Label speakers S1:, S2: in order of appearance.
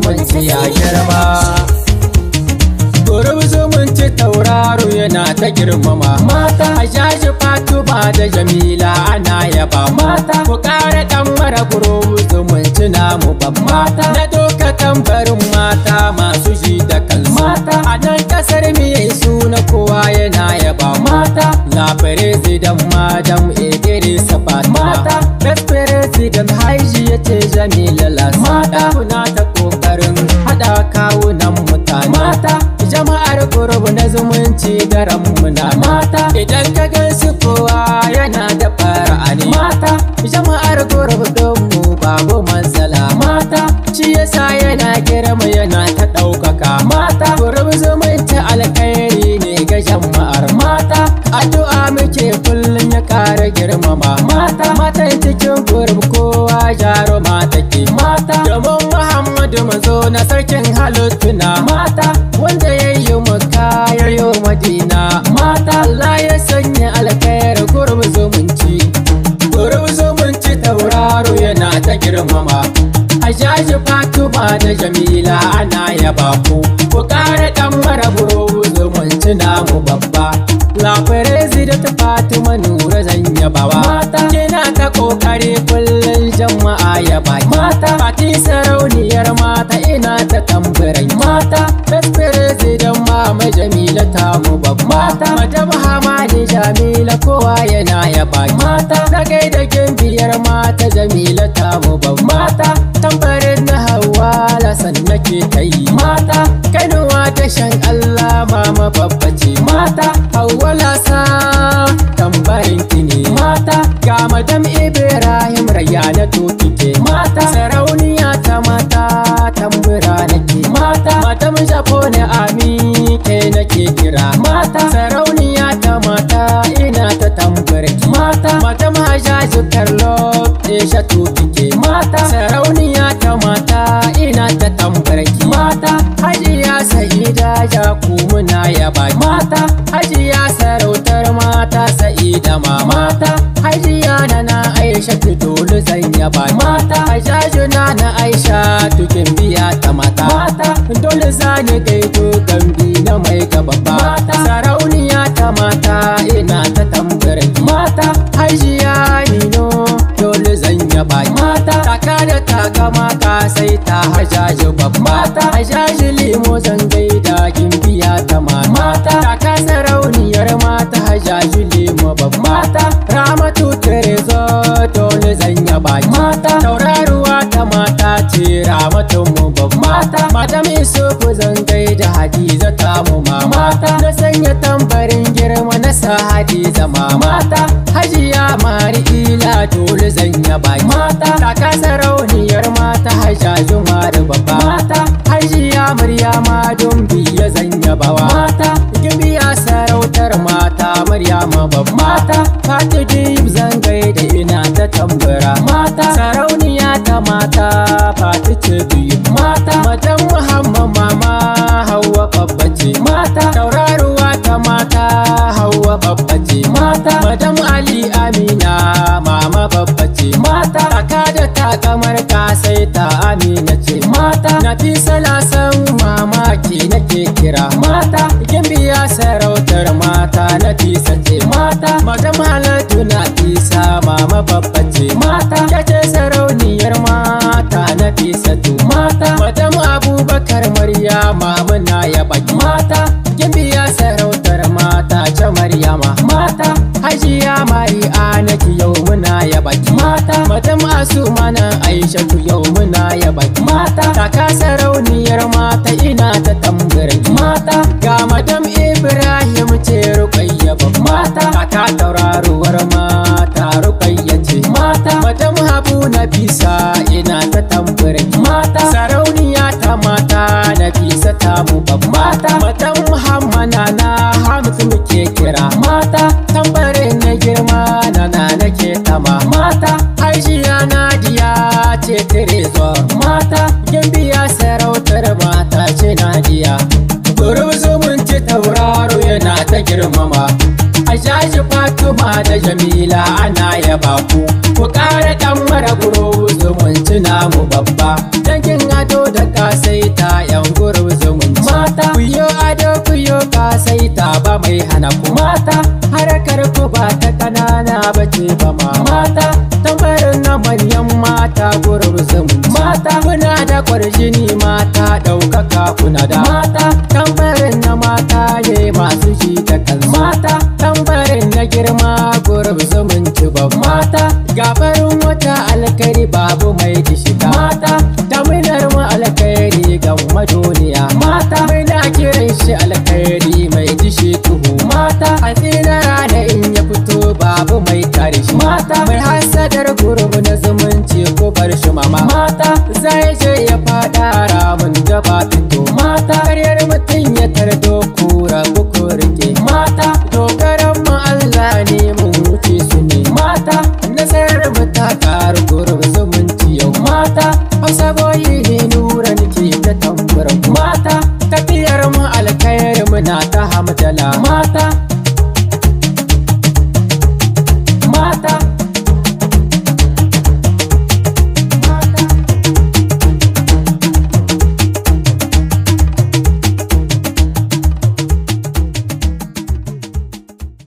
S1: zumunci ya girma. Gurub zumunci tauraro yana ta girmama mata. Hajjaji Fatima da Jamila ana yaba mata. Ku ƙara ɗan mara gurub zumunci namu ban mata. Na doka tambarin mata masu ji da kalmata. A nan ƙasar miye suna kowa yana yaba mata. La President Madam Idrisa Fatima. Best President Haji ya ce Jamila Lasada. Kuna ta ƙoƙarin haɗa kawunan mutane. Jama'ar gurub na zumunci daren muna mata. Idan ka gansu kowa yana da fara'a ne mata. Jama'ar gurub mu babu matsala mata. Shi yasa yana girma yana ta ɗaukaka mata. Gurub zumunci alkhairi ne ga jama'ar mata. Addu'a muke kullum ya ƙara girmama mata. Matan cikin gurub kowa jaruma take mata. Domin Muhammadu mazo na sarkin halittuna mata. Wanda ya yi Makka ya yi Madina mata. Allah ya sanya alkhairi gurub zumunci. Gurub zumunci tauraro yana ta girmama. Hajjaji Fatima da Jamila ana yaba ku. Ku ƙara ɗan mara gurub zumunci namu babba. La President Fatima Nura zan yabawa mata. Kina ta ƙoƙari kullum jama'a yaba mata. Fati sarauniyar mata ina ta tambarai mata. Best President Mama Jamila ta mu babba mata. Madam Hamadi Jamila kowa yana yaba mata. Na gaida gimbiyar mata Jamila ta mu babba mata. Tambarin na Hauwa Lasan nake ta yi mata. Kanuwa ta shan Allah mama babba ce mata. Hauwa Lasa tambarin ki ne mata. Ga Madam Ibrahim Rayana to kike mata. Sarauniya ta mata tambura nake mata. Madam Japone Ami ke nake kira mata. Sarauniya ta mata ina ta tambarki mata. Madam Hajjaji Karlo Esha to kike mata. Sarauniya ta mata ina ta tambarki mata. Hajiya Sa'ida Jaku muna yaba mata. Hajiya sarautar mata Sa'ida mata. Hajiya Nana Aisha dole zan yaba mata. Hajjaju Nana Aisha tukin biya ta mata. Dole zani gaito gambi na mai gaba mata. Sarauniya ta mata ina ta tambarin mata. Hajiya Nino dole zan yaba mata. Taka da takama ka sai ta Hajjaju babba mata. Hajjaju Limo zan gaida gimbiya ta mata. Taka sarauniyar mata Hajjaju Limo babba mata. Ramatu Terezo dole zan yaba mata. Tauraruwa ta mata ce Ramatu mu babba mata. Madam Isufu zan gaida Hadiza ta mu mata. Na sanya tambarin girma na sa Hadiza mata. Hajiya Mari'ila dole zan yaba mata. Taka sarauniyar mata Hajjaju Mari babba mata. Hajiya Maryama Dumbiya zan yabawa mata. Gimbiya sarautar mata Maryama babba mata. Fati Dib zan gaida ina ta tambura mata. Sarauniya ta mata Fati ce mata. Madam Muhammad mama Hauwa babba ce mata. Tauraruwa ta mata Hauwa babba ce mata. Madam Ali Amina mama babba ce mata. Taka da takamar ka sai ta Amina ce mata. Nafisa Lasan mama ki nake kira mata. Gimbiya sarautar mata Nafisa ce mata. Madam Halatu Nafisa mama babba ce mata. Kace sarauniyar mata Nafisa tu mata. Madam Abubakar Maryama muna yaba mata. Gimbiya sarautar mata ce Maryama mata. Hajiya Mari'ana ki yau muna yaba mata. Madam Asumana Aisha ku yau muna yaba mata. Taka sarauniyar mata ina ta tambarin mata. Ga Madam Ibrahim ce Ruqayya babba mata. Taka tauraruwar mata Ruqayya ce mata. Madam Habu Nafisa ina ta tambarin mata. Sarauniya ta mata Nafisa ta mu babba mata. Madam Muhammad Nana Hamsu muke kira mata. Tambarin na girma Nana nake tama mata. Hajiya Nadiya ce Terezo mata. Gimbiya sarautar mata ce Nadiya. Gurub zumunci tauraro yana ta girmama. Jaji Fatuma da Jamila ana yaba ku ƙara ɗan mara guro zumunci namu babba. Dangin ado da kasaita yan guru zumunci. Mata kuyo ado kuyo kasaita ba mai hana ku. Mata harkar ku ba ta kanana ba ce ba ma. Mata tambarin na manyan mata guru zumunci. Mata kuna da kwarjini mata ɗaukaka kuna da. Mata tambarin na mata ne masu ji da kan. Mata tambarin na girma guru zumunci ba. Mata gabarin wata alkari babu mai shiga. Mata daminar mu alkhairi ga madoniya. Mata mai na kiran shi alkhairi mai dishi tuhu. Mata a tsina rana in ya fito babu mai tare shi. Mata mai hasadar gurbu na zumunci ko bar shi mama. Mata zai je ya fada ramin da ba fito. Mata karyar mutum ya tare